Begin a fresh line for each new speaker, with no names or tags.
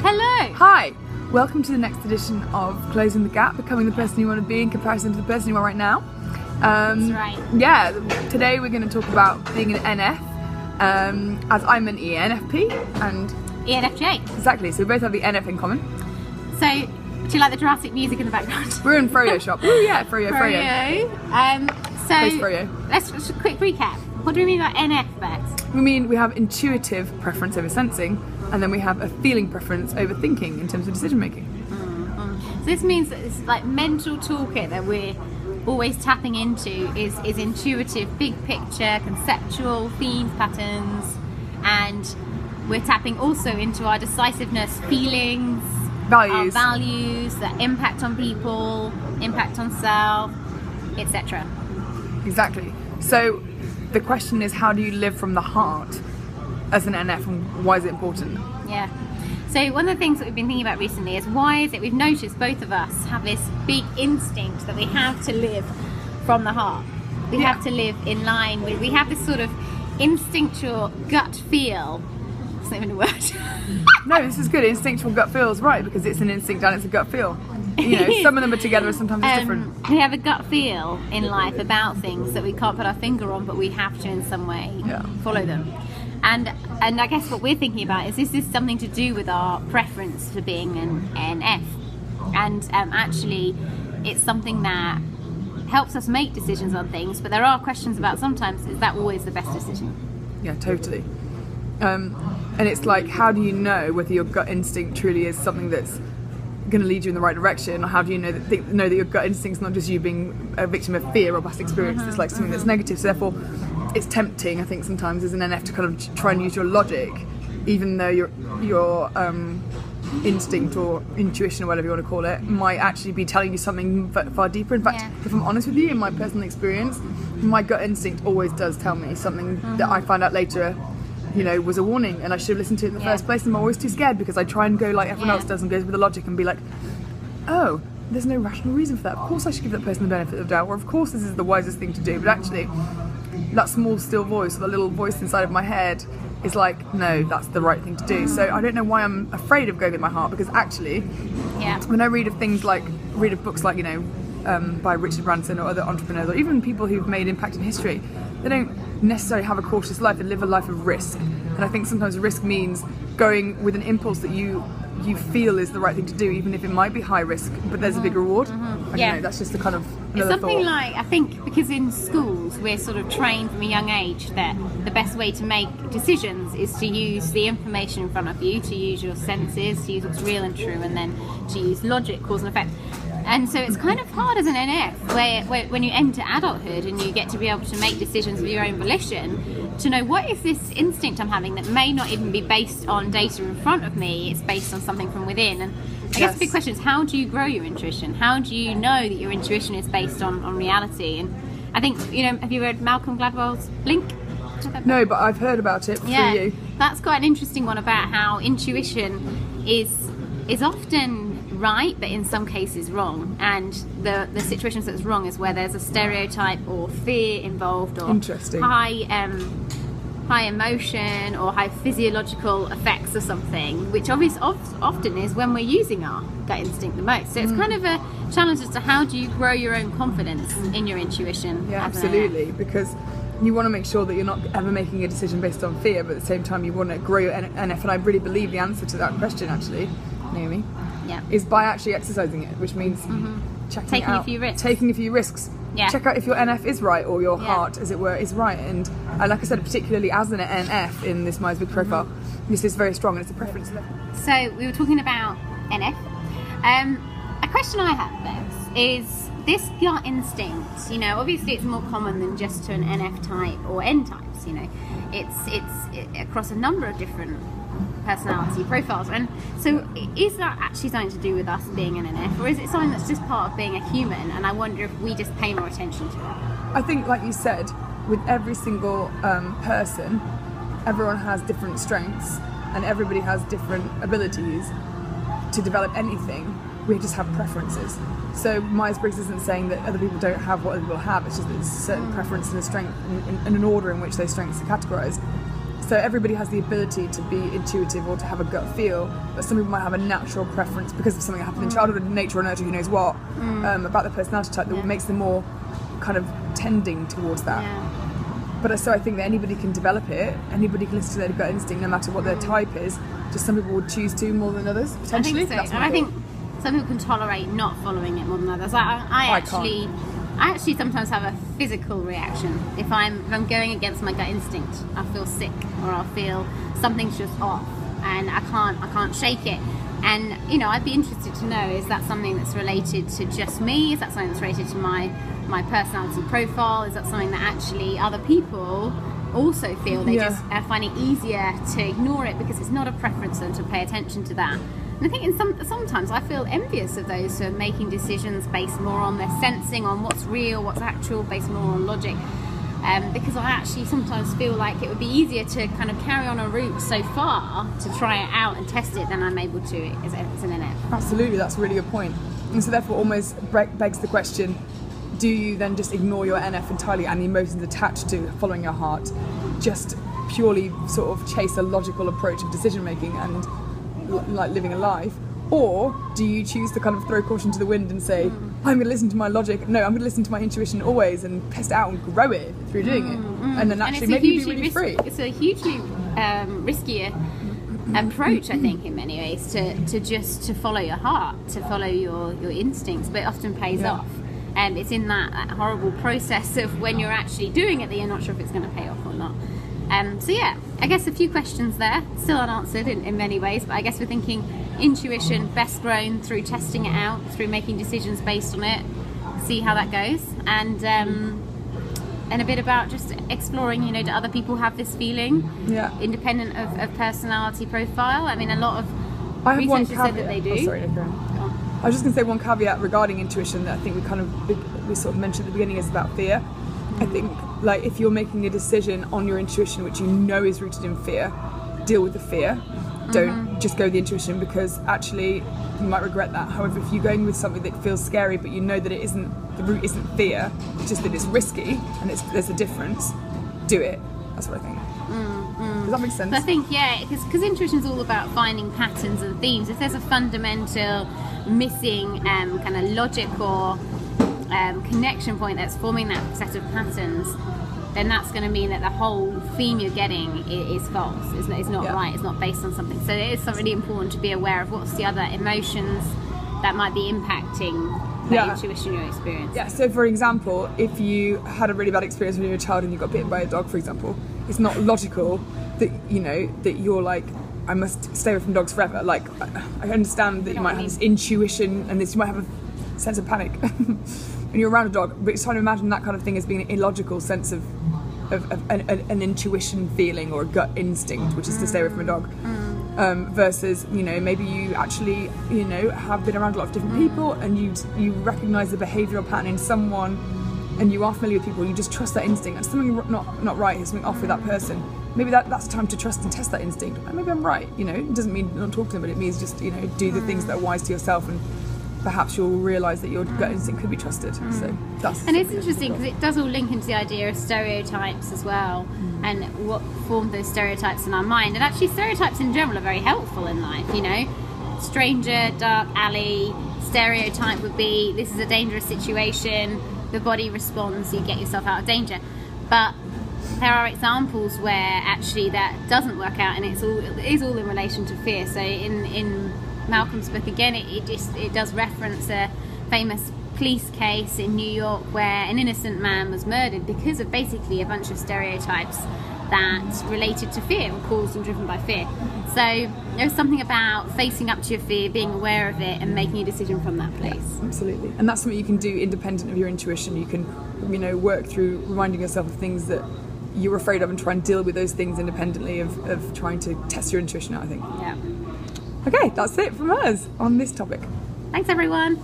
Hello!
Hi! Welcome to the next edition of Closing the Gap, becoming the person you want to be in comparison to the person you are right now.
That's right.
Yeah, today we're going to talk about being an NF, as I'm an ENFP and...
ENFJ.
Exactly, so we both have the NF in common.
So, do you like the Jurassic music in the background?
We're in Froyo shop. Oh yeah, Froyo.
So, let's just a quick recap. What do we mean by NF, Bex?
We mean we have intuitive preference over sensing, and then we have a feeling preference over thinking in terms of decision making.
So this means that this like mental toolkit that we're always tapping into is intuitive, big picture, conceptual, themes, patterns, and we're tapping also into our decisiveness, feelings, our values, that impact on people, impact on self, etc.
Exactly. So the question is, how do you live from the heart as an NF, and why is it important?
Yeah. So one of the things that we've been thinking about recently is why is it we've noticed both of us have this big instinct that we have to live from the heart. We have to live in line with, we have this sort of instinctual gut feel. It's not even a word.
No, this is good. Instinctual gut feels right, because it's an instinct and it's a gut feel. You know, some of them are together and sometimes it's different.
We have a gut feel in life about things that we can't put our finger on, but we have to in some way follow them. And I guess what we're thinking about is this something to do with our preference for being an NF. And actually, it's something that helps us make decisions on things, but there are questions about sometimes, is that always the best decision?
Yeah, totally. And it's like, how do you know whether your gut instinct truly is something that's going to lead you in the right direction, or how do you know that your gut instinct's not just you being a victim of fear or past experience? It's like something that's negative. So therefore, it's tempting, I think, sometimes as an NF to kind of try and use your logic, even though your instinct or intuition or whatever you want to call it might actually be telling you something far deeper. In fact, if I'm honest with you, in my personal experience, my gut instinct always does tell me something that I find out later, you know, was a warning, and I should have listened to it in the first place. And I'm always too scared because I try and go like everyone else does and goes with the logic and be like, oh, there's no rational reason for that. Of course I should give that person the benefit of the doubt, or of course this is the wisest thing to do. But actually, that small still voice, or the little voice inside of my head, is like, no, that's the right thing to do. So I don't know why I'm afraid of going with my heart, because actually, when I read of books like, you know, by Richard Branson or other entrepreneurs, or even people who've made impact in history, they don't necessarily have a cautious life. They live a life of risk, and I think sometimes risk means going with an impulse that you feel is the right thing to do, even if it might be high risk, but there's a big reward. I don't know, that's just the kind of
it's something thought. Like, I think because in schools we're sort of trained from a young age that the best way to make decisions is to use the information in front of you, to use your senses, to use what's real and true, and then to use logic, cause and effect. And so it's kind of hard as an NF, where when you enter adulthood and you get to be able to make decisions of your own volition, to know what is this instinct I'm having that may not even be based on data in front of me, it's based on something from within. And I guess the big question is, how do you grow your intuition? How do you know that your intuition is based on reality? And I think, you know, have you read Malcolm Gladwell's Blink?
No, but I've heard about it through you.
That's quite an interesting one about how intuition is often right, but in some cases wrong, and the situations that's wrong is where there's a stereotype or fear involved, or high emotion or high physiological effects or something, which obviously often is when we're using our gut instinct the most. So it's kind of a challenge as to how do you grow your own confidence in your intuition.
Yeah, absolutely, because you want to make sure that you're not ever making a decision based on fear, but at the same time you want to grow your NF. And I really believe the answer to that question, actually, Naomi, is by actually exercising it, which means taking a few risks. Check out if your NF is right, or your heart, as it were, is right. And like I said, particularly as an NF in this Myers-Briggs profile, this is very strong, and it's a preference level.
So we were talking about NF. A question I have, Bex, is this gut instinct. You know, obviously it's more common than just to an NF type or N types. You know, it's across a number of different personality profiles. And so is that actually something to do with us being an NF, or is it something that's just part of being a human, and I wonder if we just pay more attention to it?
I think, like you said, with every single person, everyone has different strengths and everybody has different abilities to develop anything. We just have preferences. So Myers-Briggs isn't saying that other people don't have what other people have, it's just that there's a certain preference and a strength and an order in which those strengths are categorised. So everybody has the ability to be intuitive or to have a gut feel, but some people might have a natural preference because of something that happened in childhood, nature or nurture, who knows what, about the personality type that makes them more kind of tending towards that. But so I think that anybody can develop it, anybody can listen to their gut instinct no matter what their type is, just some people would choose to more than others, potentially.
I think so. And I think some people can tolerate not following it more than others. I actually sometimes have a physical reaction. If I'm going against my gut instinct, I feel sick, or I'll feel something's just off, and I can't shake it. And I'd be interested to know, is that something that's related to just me? Is that something that's related to my personality profile? Is that something that actually other people also feel? They just find it easier to ignore it because it's not a preference and to pay attention to that. And I think sometimes I feel envious of those who are making decisions based more on their sensing, on what's real, what's actual, based more on logic. Because I actually sometimes feel like it would be easier to kind of carry on a route so far to try it out and test it than I'm able to as an NF.
Absolutely, that's a really good point. And so therefore almost begs the question, do you then just ignore your NF entirely and the emotions attached to following your heart, just purely sort of chase a logical approach of decision making and like living a life? Or do you choose to kind of throw caution to the wind and say, I'm going to listen to my logic, no, I'm going to listen to my intuition always and test it out and grow it through doing it, and then actually maybe be really free?
It's a hugely riskier approach, I think, in many ways, to follow your heart, to follow your instincts, but it often pays off. And it's in that horrible process of when you're actually doing it that you're not sure if it's going to pay off or not. So yeah, I guess a few questions there, still unanswered in many ways, but I guess we're thinking intuition best grown through testing it out, through making decisions based on it, see how that goes, and a bit about just exploring, do other people have this feeling, independent of personality profile? I mean, a lot of researchers said that they do.
Oh, sorry, Nicola. I was just going to say one caveat regarding intuition that I think we sort of mentioned at the beginning is about fear. I think, like, if you're making a decision on your intuition which you know is rooted in fear, deal with the fear. Don't just go with the intuition, because actually you might regret that. However, if you're going with something that feels scary but you know that the root isn't fear, it's just that it's risky and there's a difference, do it. That's what I think. Does that make sense?
I think, because intuition is all about finding patterns and themes. If there's a fundamental missing kind of logic or connection point that's forming that set of patterns, then that's going to mean that the whole theme you're getting is false. It's not right. It's not based on something. So it is really important to be aware of what's the other emotions that might be impacting the intuition you're experiencing. Yeah.
So for example, if you had a really bad experience when you were a child and you got bitten by a dog, for example, it's not logical that that you're like, I must stay away from dogs forever. Like, I understand that you might have this intuition and you might have a sense of panic when you're around a dog, but it's trying to imagine that kind of thing as being an illogical sense of an intuition feeling or a gut instinct, which is to stay away from a dog, versus maybe you actually have been around a lot of different people and you recognise the behavioural pattern in someone and you are familiar with people, you just trust that instinct, and something not right, there's something off with that person. Maybe that's time to trust and test that instinct. Maybe I'm right, it doesn't mean not talk to them, but it means just do the things that are wise to yourself, and perhaps you'll realise that your gut instinct could be trusted. So that's.
And it's interesting because it does all link into the idea of stereotypes as well, and what formed those stereotypes in our mind. And actually, stereotypes in general are very helpful in life. Stranger, dark alley. Stereotype would be, this is a dangerous situation. The body responds, you get yourself out of danger. But there are examples where actually that doesn't work out, and it is all in relation to fear. So in Malcolm's book, again, it does reference a famous police case in New York where an innocent man was murdered because of basically a bunch of stereotypes that related to fear, were caused and driven by fear. So there's something about facing up to your fear, being aware of it, and making a decision from that place.
Yeah, absolutely. And that's something you can do independent of your intuition. You can work through reminding yourself of things that you're afraid of and try and deal with those things independently of trying to test your intuition out, I think.
Yeah.
Okay, that's it from us on this topic.
Thanks, everyone.